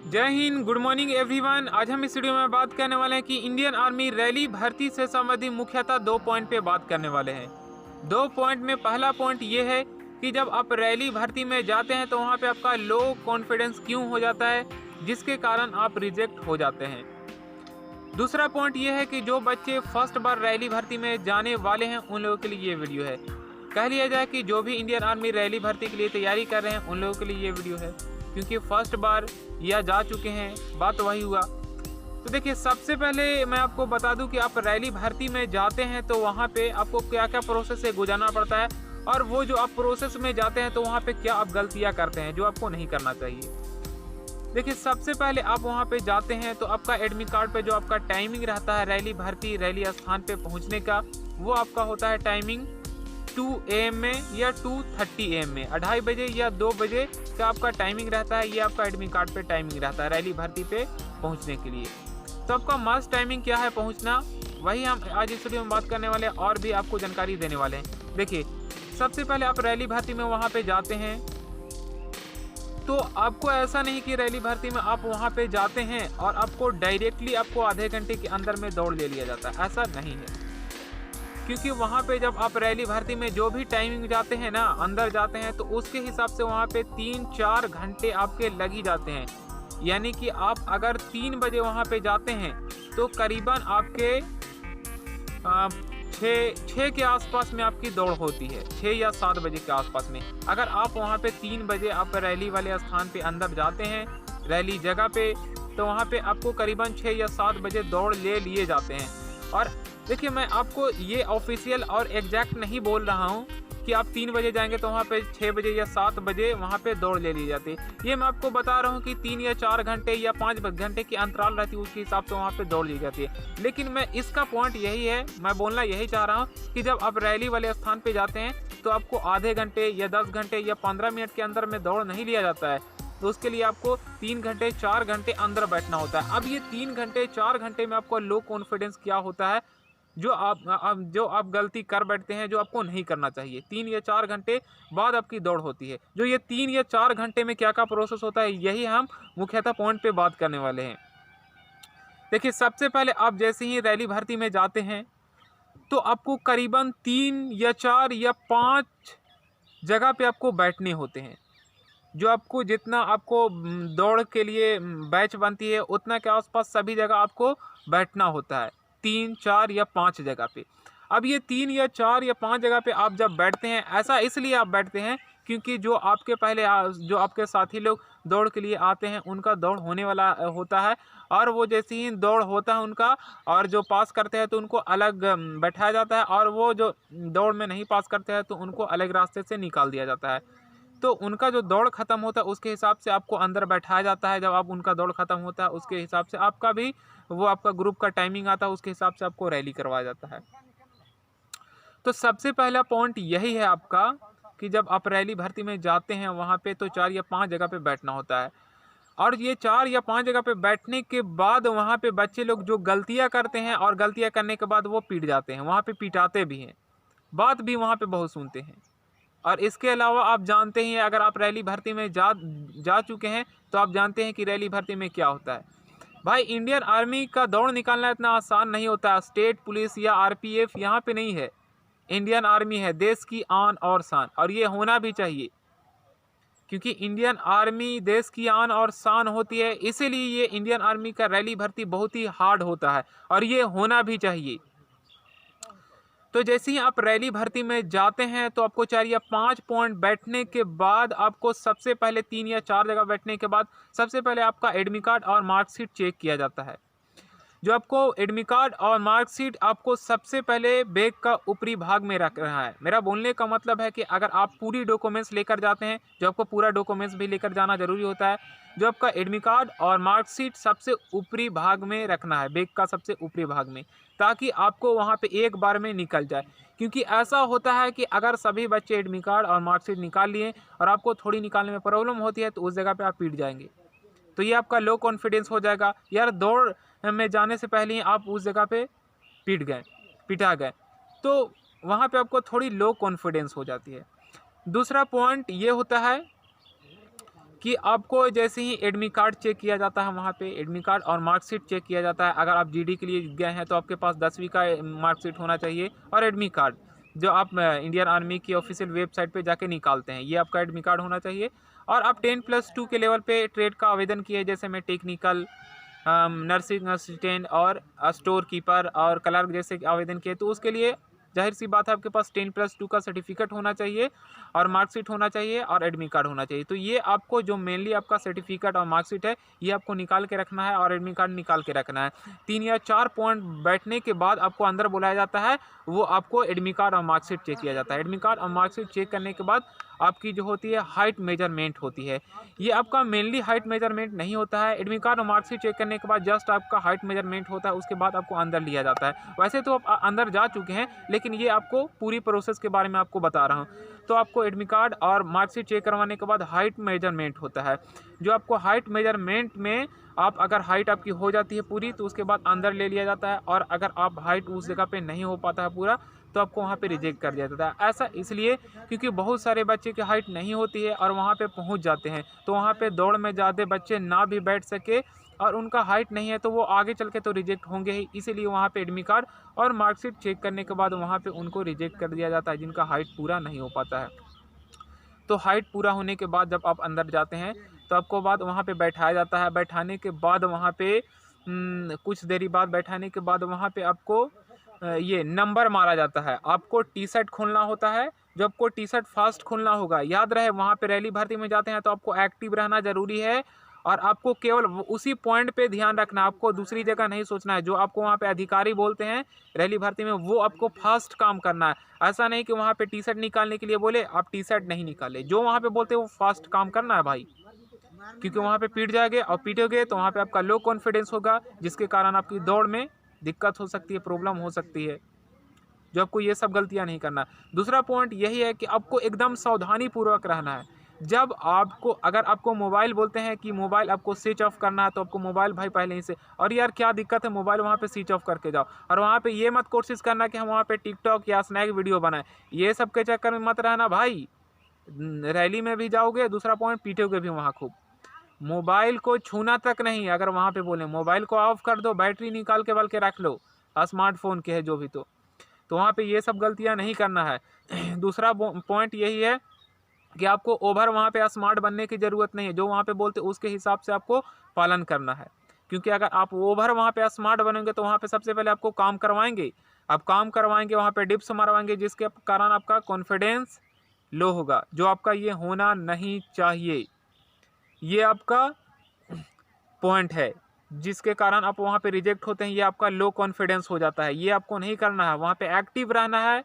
जय Hind, good morning everyone. आज हम इस वीडियो में बात करने वाले हैं कि इंडियन आर्मी रैली भर्ती से संबंधित मुख्यतः 2 पॉइंट पे बात करने वाले हैं। 2 पॉइंट में पहला पॉइंट ये है कि जब आप रैली भर्ती में जाते हैं तो वहाँ पे आपका लो कॉन्फिडेंस क्यों हो जाता है, जिसके कारण आप रिजेक्ट हो जाते हैं। दूसरा पॉइंट ये है कि जो बच्चे फर्स्ट बार रैली भर्ती में जाने वाले हैं उन लोगों के लिए ये वीडियो है। कह लिया जाए कि जो भी इंडियन आर्मी रैली भर्ती के लिए तैयारी कर रहे हैं उन लोगों के लिए ये वीडियो है, क्योंकि फर्स्ट बार या जा चुके हैं, बात वही हुआ। तो देखिए, सबसे पहले मैं आपको बता दूं कि आप रैली भर्ती में जाते हैं तो वहाँ पे आपको क्या क्या प्रोसेस से गुजरना पड़ता है, और वो जो आप प्रोसेस में जाते हैं तो वहाँ पे क्या आप गलतियाँ करते हैं जो आपको नहीं करना चाहिए। देखिए, सबसे पहले आप वहाँ पे जाते हैं तो आपका एडमिट कार्ड पे जो आपका टाइमिंग रहता है रैली भर्ती रैली स्थान पे पहुँचने का, वो आपका होता है टाइमिंग 2 AM में या 2:30 AM में, 2:30 बजे या 2 बजे का आपका टाइमिंग रहता है। ये आपका एडमिट कार्ड पे टाइमिंग रहता है रैली भर्ती पे पहुंचने के लिए। तो आपका मस्ट टाइमिंग क्या है पहुंचना, वही हम आज इस वीडियो में बात करने वाले हैं और भी आपको जानकारी देने वाले हैं। देखिए, सबसे पहले आप रैली भर्ती में वहाँ पे जाते हैं तो आपको ऐसा नहीं कि रैली भर्ती में आप वहाँ पे जाते हैं और आपको डायरेक्टली आपको आधे घंटे के अंदर में दौड़ ले लिया जाता है, ऐसा नहीं है। क्योंकि वहाँ पे जब आप रैली भर्ती में जो भी टाइमिंग जाते हैं ना, अंदर जाते हैं, तो उसके हिसाब से वहाँ पे 3-4 घंटे आपके लग ही जाते हैं। यानी कि आप अगर 3 बजे वहाँ पे जाते हैं तो करीबन आपके 6 के आसपास में आपकी दौड़ होती है, 6 या 7 बजे के आसपास में। अगर आप वहाँ पे 3 बजे आप रैली वाले स्थान पे अंदर जाते हैं रैली जगह पे, तो वहाँ पे आपको करीबन 6 या 7 बजे दौड़ ले लिए जाते हैं। और देखिए, मैं आपको ये ऑफिशियल और एग्जैक्ट नहीं बोल रहा हूँ कि आप 3 बजे जाएंगे तो वहाँ पे 6 बजे या 7 बजे वहाँ पे दौड़ ले ली जाती है। ये मैं आपको बता रहा हूँ कि 3 या 4 घंटे या 5 घंटे की अंतराल रहती है, उसके हिसाब से वहाँ पे दौड़ ली जाती है। लेकिन मैं इसका पॉइंट यही है, मैं बोलना यही चाह रहा हूँ कि जब आप रैली वाले स्थान पे जाते हैं तो आपको आधे घंटे या 10 घंटे या 15 मिनट के अंदर में दौड़ नहीं लिया जाता है। तो उसके लिए आपको 3 घंटे 4 घंटे अंदर बैठना होता है। अब ये 3 घंटे 4 घंटे में आपको लो कॉन्फिडेंस क्या होता है, जो आप गलती कर बैठते हैं, जो आपको नहीं करना चाहिए। 3 या 4 घंटे बाद आपकी दौड़ होती है। जो ये 3 या 4 घंटे में क्या क्या प्रोसेस होता है, यही हम मुख्यतः पॉइंट पे बात करने वाले हैं। देखिए, सबसे पहले आप जैसे ही रैली भर्ती में जाते हैं तो आपको करीबन 3 या 4 या 5 जगह पे आपको बैठने होते हैं। जो आपको जितना आपको दौड़ के लिए बैच बनती है उतना के आसपास सभी जगह आपको बैठना होता है, 3, 4 या 5 जगह पे। अब ये 3 या 4 या 5 जगह पे आप जब बैठते हैं, ऐसा इसलिए आप बैठते हैं क्योंकि जो आपके पहले जो आपके साथी लोग दौड़ के लिए आते हैं उनका दौड़ होने वाला होता है, और वो जैसे ही दौड़ होता है उनका, और जो पास करते हैं तो उनको अलग बैठाया जाता है, और वो जो दौड़ में नहीं पास करते हैं तो उनको अलग रास्ते से निकाल दिया जाता है। तो उनका जो दौड़ खत्म होता है उसके हिसाब से आपको अंदर बैठाया जाता है। जब आप उनका दौड़ खत्म होता है उसके हिसाब से आपका भी वो आपका ग्रुप का टाइमिंग आता है, उसके हिसाब से आपको रैली करवाया जाता है। तो सबसे पहला पॉइंट यही है आपका कि जब आप रैली भर्ती में जाते हैं वहाँ पे तो 4 या 5 जगह पे बैठना होता है। और ये 4 या 5 जगह पे बैठने के बाद वहाँ पे बच्चे लोग जो गलतियाँ करते हैं और गलतियाँ करने के बाद वो पीट जाते हैं, वहाँ पे पिटाते भी हैं, बात भी वहाँ पे बहुत सुनते हैं। और इसके अलावा आप जानते ही हैं, अगर आप रैली भर्ती में जा चुके हैं तो आप जानते हैं कि रैली भर्ती में क्या होता है। भाई, इंडियन आर्मी का दौड़ निकालना इतना आसान नहीं होता है। स्टेट पुलिस या RPF यहाँ पे नहीं है, इंडियन आर्मी है, देश की आन और शान, और ये होना भी चाहिए। क्योंकि इंडियन आर्मी देश की आन और शान होती है, इसीलिए ये इंडियन आर्मी का रैली भर्ती बहुत ही हार्ड होता है और ये होना भी चाहिए। तो जैसे ही आप रैली भर्ती में जाते हैं तो आपको 4 या 5 पॉइंट बैठने के बाद आपको सबसे पहले 3 या 4 जगह बैठने के बाद सबसे पहले आपका एडमिट कार्ड और मार्कशीट चेक किया जाता है। जो आपको एडमिट कार्ड और मार्कशीट आपको सबसे पहले बैग का ऊपरी भाग में रख रहा है। मेरा बोलने का मतलब है कि अगर आप पूरी डॉक्यूमेंट्स लेकर जाते हैं, जो आपको पूरा डॉक्यूमेंट्स भी लेकर जाना जरूरी होता है, जो आपका एडमिट कार्ड और मार्कशीट सबसे ऊपरी भाग में रखना है, बैग का सबसे ऊपरी भाग में, ताकि आपको वहाँ पे एक बार में निकल जाए। क्योंकि ऐसा होता है कि अगर सभी बच्चे एडमिट कार्ड और मार्कशीट निकाल लिए और आपको थोड़ी निकालने में प्रॉब्लम होती है तो उस जगह पे आप पीट जाएंगे। तो ये आपका लो कॉन्फिडेंस हो जाएगा यार, दौड़ में जाने से पहले ही आप उस जगह पे पिटा गए, तो वहाँ पे आपको थोड़ी लो कॉन्फिडेंस हो जाती है। दूसरा पॉइंट ये होता है कि आपको जैसे ही एडमिट कार्ड चेक किया जाता है, वहाँ पे एडमिट कार्ड और मार्कशीट चेक किया जाता है। अगर आप जीडी के लिए गए हैं तो आपके पास 10वीं का मार्कशीट होना चाहिए और एडमिट कार्ड जो आप इंडियन आर्मी की ऑफिशियल वेबसाइट पे जाके निकालते हैं, ये आपका एडमिट कार्ड होना चाहिए। और आप 10+2 के लेवल पे ट्रेड का आवेदन किए, जैसे मैं टेक्निकल, नर्सिंग असिस्टेंट और स्टोर कीपर और क्लर्क जैसे आवेदन किए, तो उसके लिए जाहिर सी बात है आपके पास 10+2 का सर्टिफिकेट होना चाहिए और मार्कशीट होना चाहिए और एडमिट कार्ड होना चाहिए। तो ये आपको जो मेनली आपका सर्टिफिकेट और मार्कशीट है, ये आपको निकाल के रखना है और एडमिट कार्ड निकाल के रखना है। 3 या 4 पॉइंट बैठने के बाद आपको अंदर बुलाया जाता है, वो आपको एडमिट कार्ड और मार्कशीट चेक किया जाता है। एडमिट कार्ड और मार्कशीट चेक करने के बाद आपकी जो होती है हाइट मेजरमेंट होती है। ये आपका मेनली हाइट मेजरमेंट नहीं होता है, एडमिट कार्ड और मार्कशीट चेक करने के बाद जस्ट आपका हाइट मेजरमेंट होता है, उसके बाद आपको अंदर लिया जाता है। वैसे तो आप अंदर जा चुके हैं, लेकिन ये आपको पूरी प्रोसेस के बारे में आपको बता रहा हूँ। तो आपको एडमिट कार्ड और मार्कशीट चेक करवाने के बाद हाइट मेजरमेंट होता है। जो आपको हाइट मेजरमेंट में आप अगर हाइट आपकी हो जाती है पूरी, तो उसके बाद अंदर ले लिया जाता है, और अगर आप हाइट उस जगह पे नहीं हो पाता है पूरा, तो आपको वहाँ पे रिजेक्ट कर दिया जाता है। ऐसा इसलिए क्योंकि बहुत सारे बच्चे की हाइट नहीं होती है और वहाँ पे पहुँच जाते हैं, तो वहाँ पे दौड़ में ज़्यादा बच्चे ना भी बैठ सके और उनका हाइट नहीं है, तो वो आगे चल के तो रिजेक्ट होंगे ही। इसीलिए वहाँ पे एडमिट कार्ड और मार्कशीट चेक करने के बाद वहाँ पे उनको रिजेक्ट कर दिया जाता है, जिनका हाइट पूरा नहीं हो पाता है। तो हाइट पूरा होने के बाद जब आप अंदर जाते हैं, तो आपको बाद वहाँ पे बैठाया जाता है। बैठाने के बाद वहाँ पे कुछ देरी बाद बैठाने के बाद वहाँ पे आपको ये नंबर मारा जाता है। आपको टी शर्ट खोलना होता है, जो आपको टी शर्ट फास्ट खोलना होगा। याद रहे, वहाँ पे रैली भर्ती में जाते हैं तो आपको एक्टिव रहना ज़रूरी है, और आपको केवल उसी पॉइंट पे ध्यान रखना है, आपको दूसरी जगह नहीं सोचना है। जो आपको वहाँ पे अधिकारी बोलते हैं रैली भर्ती में, वो आपको फास्ट काम करना है। ऐसा नहीं कि वहाँ पे टी शर्ट निकालने के लिए बोले, आप टी शर्ट नहीं निकाले। जो वहाँ पे बोलते हैं वो फास्ट काम करना है भाई, क्योंकि वहाँ पे पीट जाएंगे और पीटोगे तो वहाँ पे आपका लो कॉन्फिडेंस होगा, जिसके कारण आपकी दौड़ में दिक्कत हो सकती है, प्रॉब्लम हो सकती है। जो आपको ये सब गलतियां नहीं करना। दूसरा पॉइंट यही है कि आपको एकदम सावधानी पूर्वक रहना है। जब आपको अगर आपको मोबाइल बोलते हैं कि मोबाइल आपको स्विच ऑफ करना है, तो आपको मोबाइल भाई पहले ही से, और यार क्या दिक्कत है, मोबाइल वहाँ पे स्विच ऑफ करके जाओ। और वहाँ पे ये मत कोशिश करना कि हम वहाँ पे टिकटॉक या स्नैक वीडियो बनाएं, ये सब के चक्कर में मत रहना भाई। रैली में भी जाओगे, दूसरा पॉइंट पीटोगे भी वहाँ खूब। मोबाइल को छूना तक नहीं, अगर वहाँ पे बोले मोबाइल को ऑफ कर दो, बैटरी निकाल के बल्कि रख लो, स्मार्टफोन के है जो भी, तो वहाँ पे ये सब गलतियाँ नहीं करना है। दूसरा पॉइंट यही है कि आपको ओवर वहाँ पे स्मार्ट बनने की ज़रूरत नहीं है। जो वहाँ पे बोलते उसके हिसाब से आपको पालन करना है, क्योंकि अगर आप ओवर वहाँ पे स्मार्ट बनेंगे तो वहाँ पे सबसे पहले आपको काम करवाएंगे। आप काम करवाएंगे, वहाँ पे डिप्स मरवाएंगे, जिसके कारण आपका कॉन्फिडेंस लो होगा, जो आपका ये होना नहीं चाहिए। ये आपका पॉइंट है जिसके कारण आप वहाँ पे रिजेक्ट होते हैं। ये आपका लो कॉन्फिडेंस हो जाता है, ये आपको नहीं करना है। वहाँ पे एक्टिव रहना है।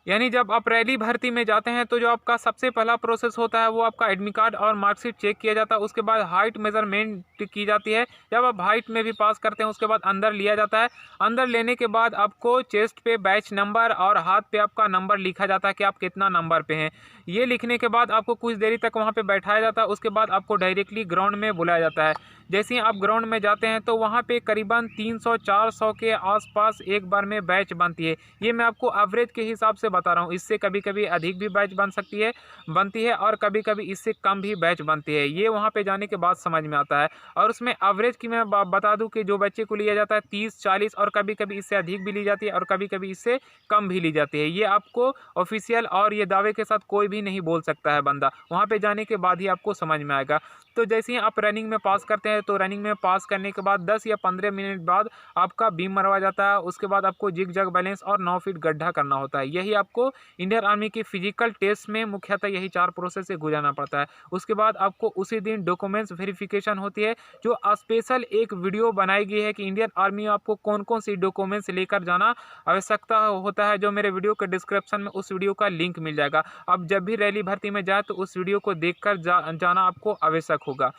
यानी जब आप रैली भर्ती में जाते हैं तो जो आपका सबसे पहला प्रोसेस होता है वो आपका एडमिट कार्ड और मार्कशीट चेक किया जाता है। उसके बाद हाइट मेजरमेंट की जाती है। जब आप हाइट में भी पास करते हैं उसके बाद अंदर लिया जाता है। अंदर लेने के बाद आपको चेस्ट पे बैच नंबर और हाथ पे आपका नंबर लिखा जाता है कि आप कितना नंबर पे हैं। ये लिखने के बाद आपको कुछ देरी तक वहाँ पे बैठाया जाता है। उसके बाद आपको डायरेक्टली ग्राउंड में बुलाया जाता है। जैसे ही आप ग्राउंड में जाते हैं तो वहाँ पे करीबन 300-400 के आसपास एक बार में बैच बनती है। ये मैं आपको एवरेज के हिसाब से बता रहा हूँ, इससे कभी कभी अधिक भी बैच बनती है और कभी कभी इससे कम भी बैच बनती है। ये वहाँ पे जाने के बाद समझ में आता है। और उसमें एवरेज की मैं बता दूँ कि जो बच्चे को लिया जाता है 30-40, और कभी कभी इससे अधिक भी ली जाती है और कभी कभी इससे कम भी ली जाती है। ये आपको ऑफिशियल और ये दावे के साथ कोई भी नहीं बोल सकता है बंदा, वहाँ पे जाने के बाद ही आपको समझ में आएगा। तो जैसे ही आप रनिंग में पास करते हैं तो रनिंग में पास करने के बाद 10 या 15 मिनट बाद आपका बीम मरवा जाता है। उसके बाद आपको जिग जग बैलेंस और 9 फीट गड्ढा करना होता है। यही आपको इंडियन आर्मी के फिजिकल टेस्ट में मुख्यतः यही 4 प्रोसेस से गुजरना पड़ता है। उसके बाद आपको उसी दिन डॉक्यूमेंट्स वेरिफिकेशन होती है, जो स्पेशल एक वीडियो बनाई गई है कि इंडियन आर्मी आपको कौन कौन सी डॉक्यूमेंट्स लेकर जाना आवश्यकता होता है, जो मेरे वीडियो के डिस्क्रिप्शन में उस वीडियो का लिंक मिल जाएगा। आप जब भी रैली भर्ती में जाए तो उस वीडियो को देखकर जाना आपको आवश्यक होगा।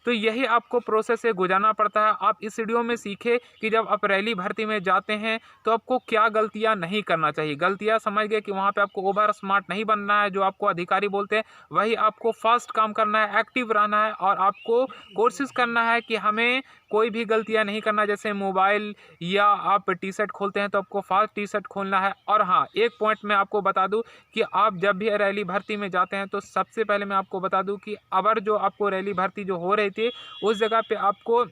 तो यही आपको प्रोसेस से गुजरना पड़ता है। आप इस वीडियो में सीखे कि जब आप रैली भर्ती में जाते हैं तो आपको क्या गलतियां नहीं करना चाहिए। गलतियां समझ गए कि वहाँ पे आपको ओवर स्मार्ट नहीं बनना है, जो आपको अधिकारी बोलते हैं वही आपको फास्ट काम करना है, एक्टिव रहना है और आपको कोशिश करना है कि हमें कोई भी गलतियां नहीं करना। जैसे मोबाइल या आप टी शर्ट खोलते हैं तो आपको फास्ट टी शर्ट खोलना है। और हाँ, एक पॉइंट मैं आपको बता दूं कि आप जब भी रैली भर्ती में जाते हैं तो सबसे पहले मैं आपको बता दूं कि अगर जो आपको रैली भर्ती जो हो रही थी उस जगह पे आपको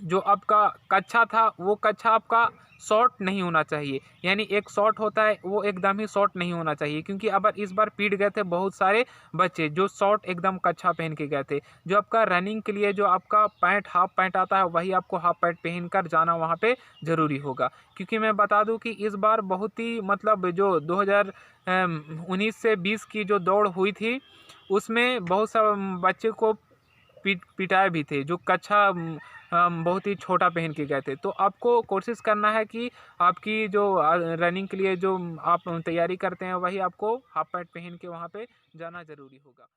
जो आपका कच्छा था वो कच्छा आपका शॉर्ट नहीं होना चाहिए। यानी एक शॉर्ट होता है वो एकदम ही शॉर्ट नहीं होना चाहिए, क्योंकि अब इस बार पीट गए थे बहुत सारे बच्चे जो शॉर्ट एकदम कच्छा पहन के गए थे। जो आपका रनिंग के लिए जो आपका पैंट हाफ पैंट आता है वही आपको हाफ पैंट पहन कर जाना वहाँ पे ज़रूरी होगा। क्योंकि मैं बता दूं कि इस बार बहुत ही मतलब जो 2019 से 20 की जो दौड़ हुई थी उसमें बहुत सा बच्चे को पिटाए भी थे जो कच्छा बहुत ही छोटा पहन के गए थे। तो आपको कोशिश करना है कि आपकी जो रनिंग के लिए जो आप तैयारी करते हैं वही आपको हाफ पैंट पहन के वहाँ पे जाना ज़रूरी होगा।